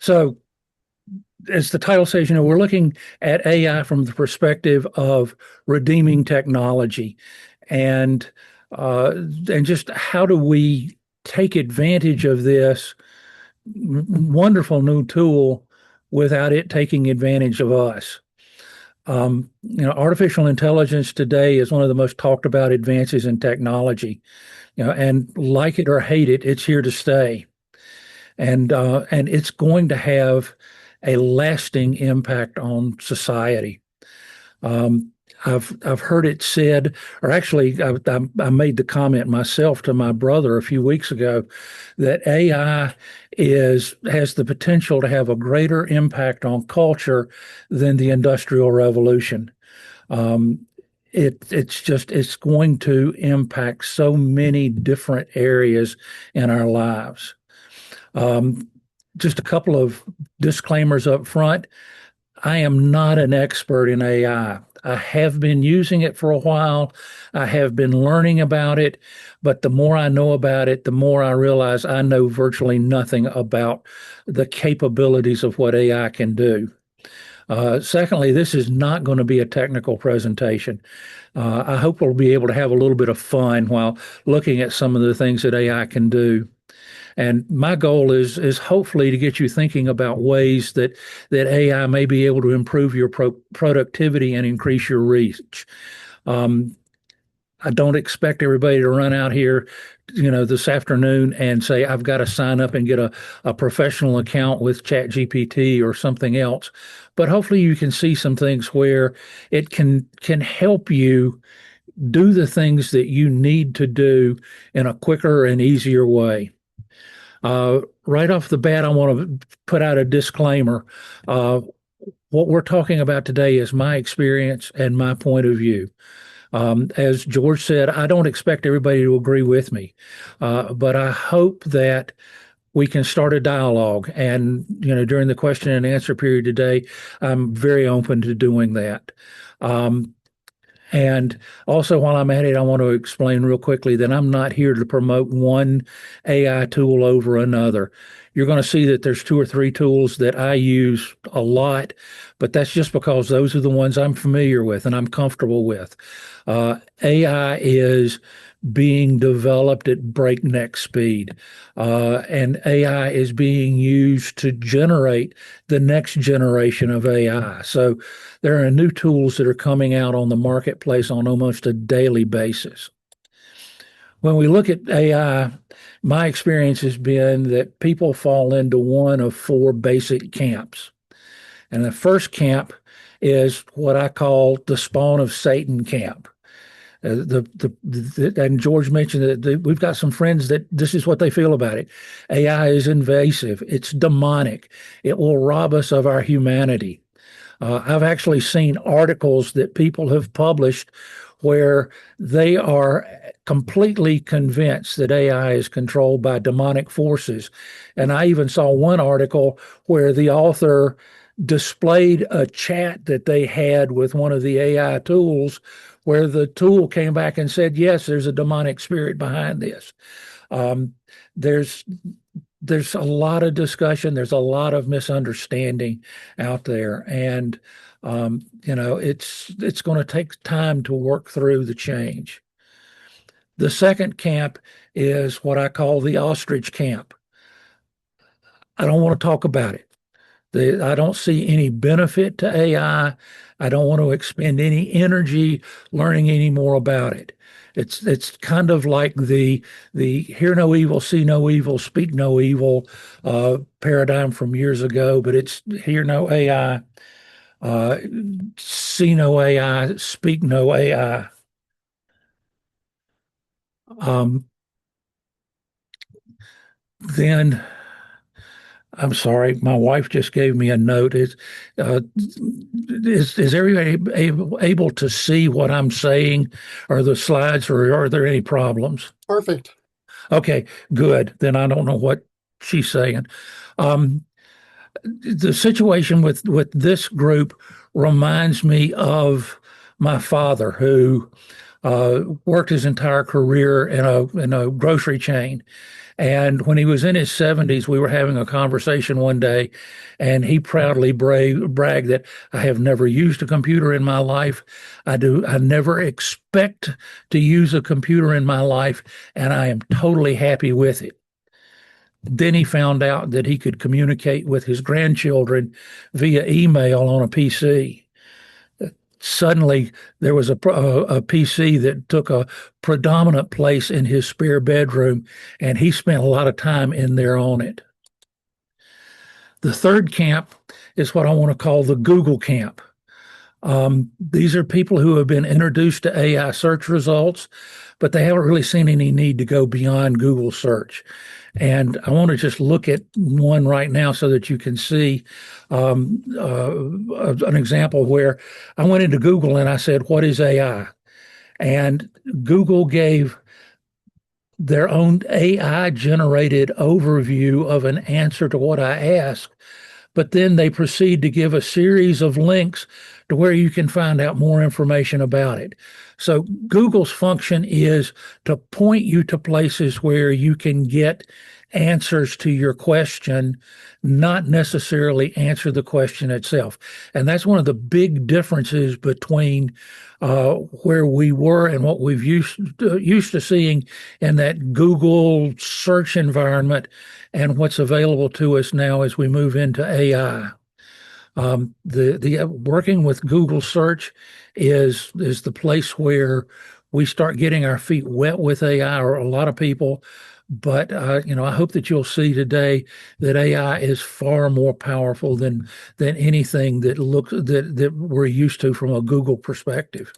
So, as the title says, we're looking at AI from the perspective of redeeming technology, and and just how do we take advantage of this wonderful new tool without it taking advantage of us. Artificial intelligence today is one of the most talked about advances in technology. And like it or hate it, it's here to stay, and it's going to have a lasting impact on society. Um, I've heard it said, or actually, I made the comment myself to my brother a few weeks ago, that AI has the potential to have a greater impact on culture than the Industrial Revolution. Um, it's going to impact so many different areas in our lives. Um, just a couple of disclaimers up front. I am not an expert in AI. I have been using it for a while. I have been learning about it, but the more I know about it, the more I realize I know virtually nothing about the capabilities of what AI can do. Secondly, this is not going to be a technical presentation. I hope we'll be able to have a little bit of fun while looking at some of the things that AI can do. And my goal is hopefully to get you thinking about ways that AI may be able to improve your productivity and increase your reach. Um, I don't expect everybody to run out here, this afternoon and say, I've got to sign up and get a professional account with ChatGPT or something else. But hopefully you can see some things where it can help you do the things that you need to do in a quicker and easier way. Right off the bat, I want to put out a disclaimer. Uh, what we're talking about today is my experience and my point of view. As George said, I don't expect everybody to agree with me, but I hope that we can start a dialogue. And, during the question and answer period today, I'm very open to doing that. Um, and also, while I'm at it, I want to explain real quickly that I'm not here to promote one AI tool over another. You're going to see that there's two or three tools that I use a lot, but that's just because those are the ones I'm familiar with and I'm comfortable with. AI is being developed at breakneck speed, and AI is being used to generate the next generation of AI. So there are new tools that are coming out on the marketplace on almost a daily basis. When we look at AI, my experience has been that people fall into one of four basic camps. And the first camp is what I call the spawn of Satan camp. And George mentioned that we've got some friends that this is what they feel about it. AI is invasive. It's demonic. It will rob us of our humanity. I've actually seen articles that people have published where they are completely convinced that AI is controlled by demonic forces. And I even saw one article where the author displayed a chat that they had with one of the AI tools where the tool came back and said, yes, there's a demonic spirit behind this. Um, there's there's a lot of discussion. There's a lot of misunderstanding out there, and it's going to take time to work through the change. The second camp is what I call the ostrich camp. I don't want to talk about it. I don't see any benefit to AI. I don't want to expend any energy learning any more about it. It's kind of like the hear no evil, see no evil, speak no evil paradigm from years ago, but it's hear no AI, uh, see no AI, speak no AI. Um, then I'm sorry, my wife just gave me a note. Uh, is everybody able to see what I'm saying, or the slides, or are there any problems? Perfect. Okay, good. Then I don't know what she's saying. Um, the situation with this group reminds me of my father, who worked his entire career in a grocery chain. And when he was in his 70s, we were having a conversation one day, and he proudly bragged that I have never used a computer in my life. I never expect to use a computer in my life, and I am totally happy with it. Then he found out that he could communicate with his grandchildren via email on a PC. Suddenly, there was a PC that took a predominant place in his spare bedroom, and he spent a lot of time in there on it. The third camp is what I want to call the Google camp. These are people who have been introduced to AI search results, but they haven't really seen any need to go beyond Google search. And I want to just look at one right now so that you can see an example where I went into Google and I said, "What is AI?" And Google gave their own AI generated overview of an answer to what I asked, but then they proceed to give a series of links to where you can find out more information about it. So Google's function is to point you to places where you can get answers to your question, not necessarily answer the question itself. And that's one of the big differences between where we were and what we've used to seeing in that Google search environment and what's available to us now as we move into AI. The working with Google search is the place where we start getting our feet wet with AI, or a lot of people. But I hope that you'll see today that AI is far more powerful than anything that we're used to from a Google perspective.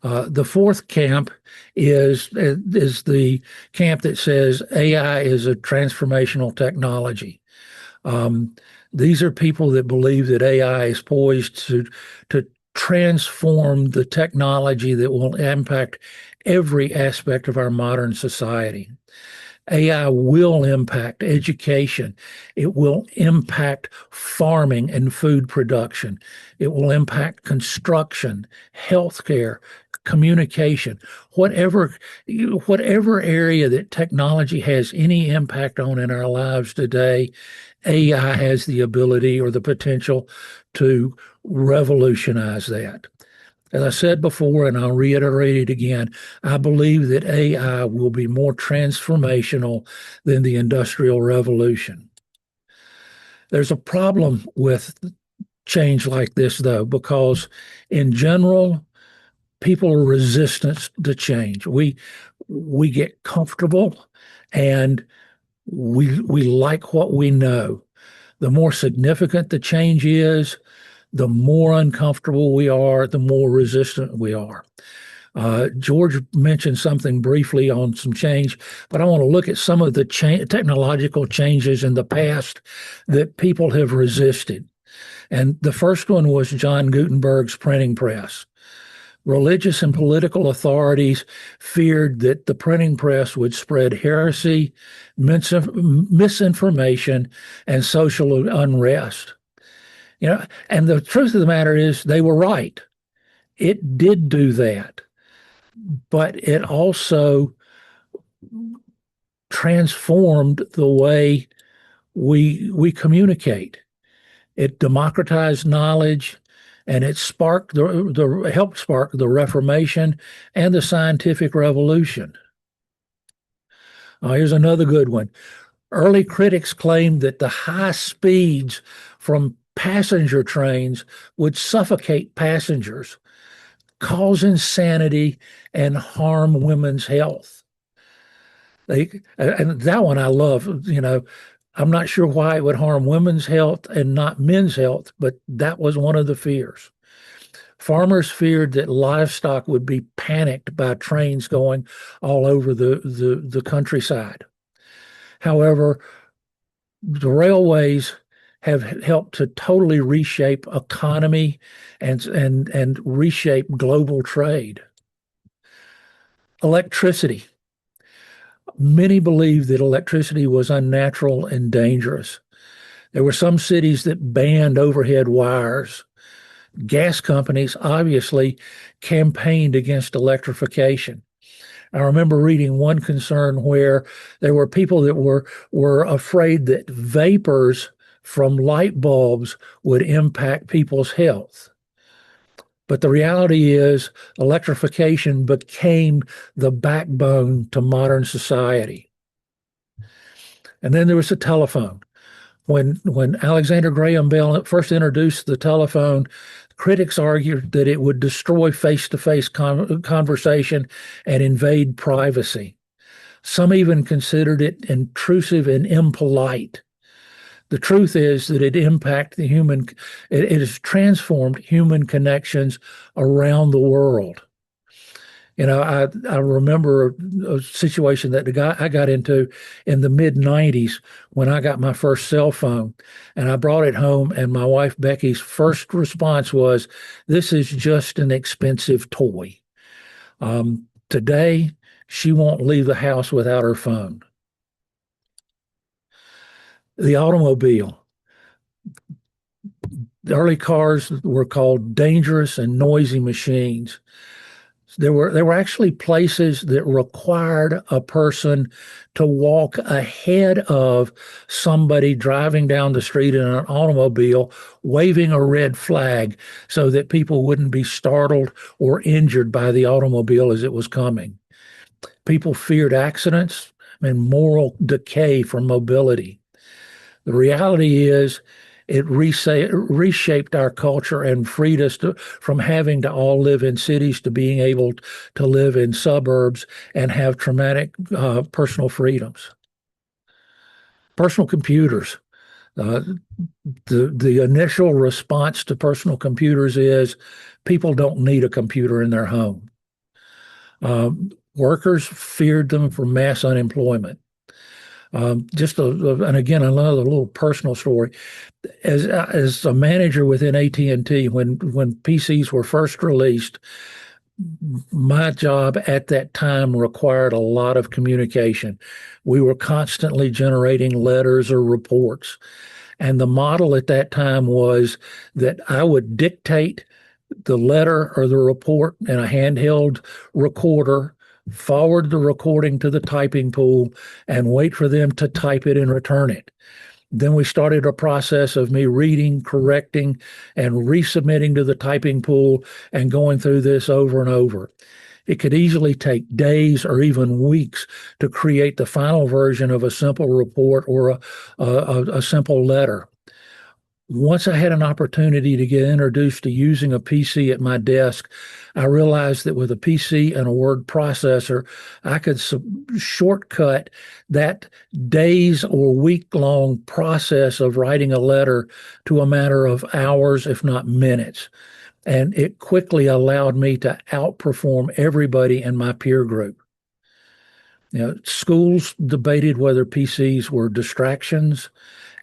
The fourth camp is the camp that says AI is a transformational technology. These are people that believe that AI is poised to transform the technology that will impact every aspect of our modern society. AI will impact education. It will impact farming and food production. It will impact construction, healthcare, communication, whatever area that technology has any impact on in our lives today, AI has the ability or the potential to revolutionize that. As I said before, and I'll reiterate it again, I believe that AI will be more transformational than the Industrial Revolution. There's a problem with change like this, though, because in general, people are resistant to change. We get comfortable and we like what we know. The more significant the change is, the more uncomfortable we are, the more resistant we are. George mentioned something briefly on some change, but I want to look at some of the technological changes in the past that people have resisted. And the first one was John Gutenberg's printing press. Religious and political authorities feared that the printing press would spread heresy, misinformation, and social unrest. And the truth of the matter is they were right. It did do that, but it also transformed the way we communicate. It democratized knowledge, and it helped spark the Reformation and the scientific revolution. Here's another good one. Early critics claimed that the high speeds from passenger trains would suffocate passengers, cause insanity, and harm women's health. And that one I love. I'm not sure why it would harm women's health and not men's health, but that was one of the fears. Farmers feared that livestock would be panicked by trains going all over the countryside. However, the railways have helped to totally reshape economy and reshape global trade. Electricity. Many believed that electricity was unnatural and dangerous. There were some cities that banned overhead wires. Gas companies obviously campaigned against electrification. I remember reading one concern where there were people that were afraid that vapors from light bulbs would impact people's health. But the reality is electrification became the backbone to modern society. And then there was the telephone. When Alexander Graham Bell first introduced the telephone, critics argued that it would destroy face-to-face conversation and invade privacy. Some even considered it intrusive and impolite. The truth is that it has transformed human connections around the world. I remember a situation that I got into in the mid 90s when I got my first cell phone, and I brought it home, and my wife Becky's first response was, "This is just an expensive toy." Today, she won't leave the house without her phone. The automobile. The early cars were called dangerous and noisy machines. There were actually places that required a person to walk ahead of somebody driving down the street in an automobile, waving a red flag so that people wouldn't be startled or injured by the automobile as it was coming. People feared accidents and moral decay from mobility. The reality is, it reshaped our culture and freed us from having to all live in cities to being able to live in suburbs and have traumatic personal freedoms. Personal computers. Uh, the initial response to personal computers is people don't need a computer in their home. Workers feared them for mass unemployment. And again, another little personal story. As a manager within AT&T, when PCs were first released, my job at that time required a lot of communication. We were constantly generating letters or reports. And the model at that time was that I would dictate the letter or the report in a handheld recorder, forward the recording to the typing pool, and wait for them to type it and return it. Then we started a process of me reading, correcting, and resubmitting to the typing pool and going through this over and over. It could easily take days or even weeks to create the final version of a simple report or a simple letter. Once I had an opportunity to get introduced to using a PC at my desk, I realized that with a PC and a word processor, I could shortcut that days or week-long process of writing a letter to a matter of hours, if not minutes. And it quickly allowed me to outperform everybody in my peer group. Schools debated whether PCs were distractions,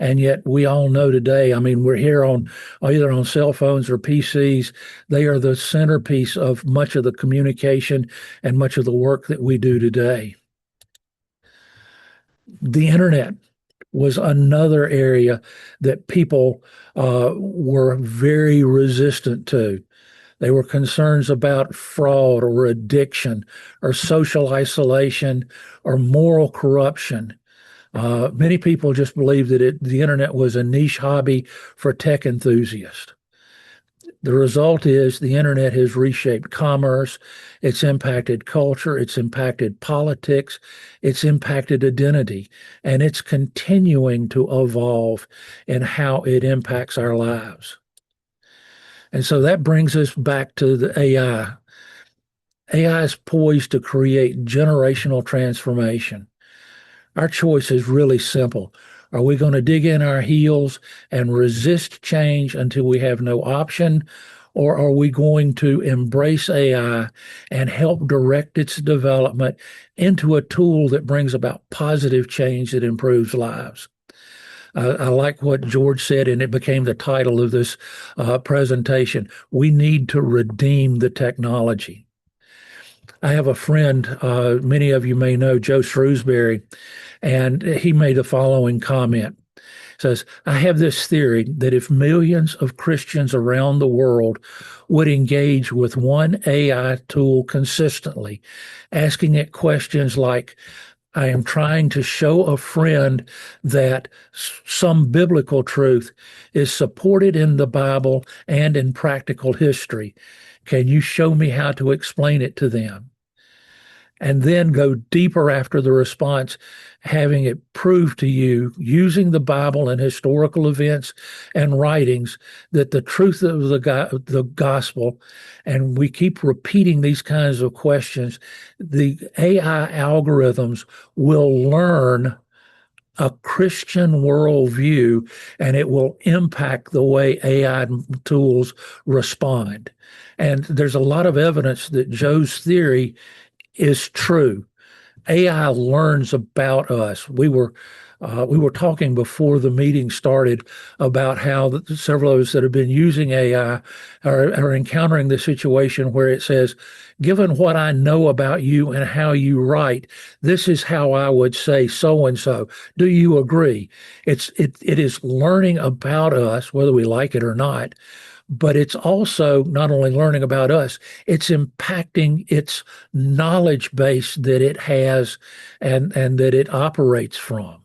and yet we all know today, I mean, we're here on either on cell phones or PCs. They are the centerpiece of much of the communication and much of the work that we do today. The internet was another area that people were very resistant to. They were concerns about fraud or addiction or social isolation or moral corruption. Many people just believed that the internet was a niche hobby for tech enthusiasts. The result is the internet has reshaped commerce, it's impacted culture, it's impacted politics, it's impacted identity, and it's continuing to evolve in how it impacts our lives. And so that brings us back to the AI. AI is poised to create generational transformation. Our choice is really simple. Are we going to dig in our heels and resist change until we have no option? Or are we going to embrace AI and help direct its development into a tool that brings about positive change that improves lives? I like what George said, and it became the title of this presentation. We need to redeem the technology. I have a friend, many of you may know, Joe Shrewsbury, and he made the following comment. says, I have this theory that if millions of Christians around the world would engage with one AI tool consistently, asking it questions like, I am trying to show a friend that some biblical truth is supported in the Bible and in practical history. Can you show me how to explain it to them? And then go deeper after the response, having it prove to you using the Bible and historical events and writings that the truth of the gospel, and we keep repeating these kinds of questions, the AI algorithms will learn a Christian worldview and it will impact the way AI tools respond. And there's a lot of evidence that Joe's theory is true. AI learns about us. We were talking before the meeting started about how several of us that have been using AI are encountering the situation where it says, given what I know about you and how you write, this is how I would say so and so. Do you agree? It is learning about us, whether we like it or not, but it's also not only learning about us, it's impacting its knowledge base that it has and that it operates from.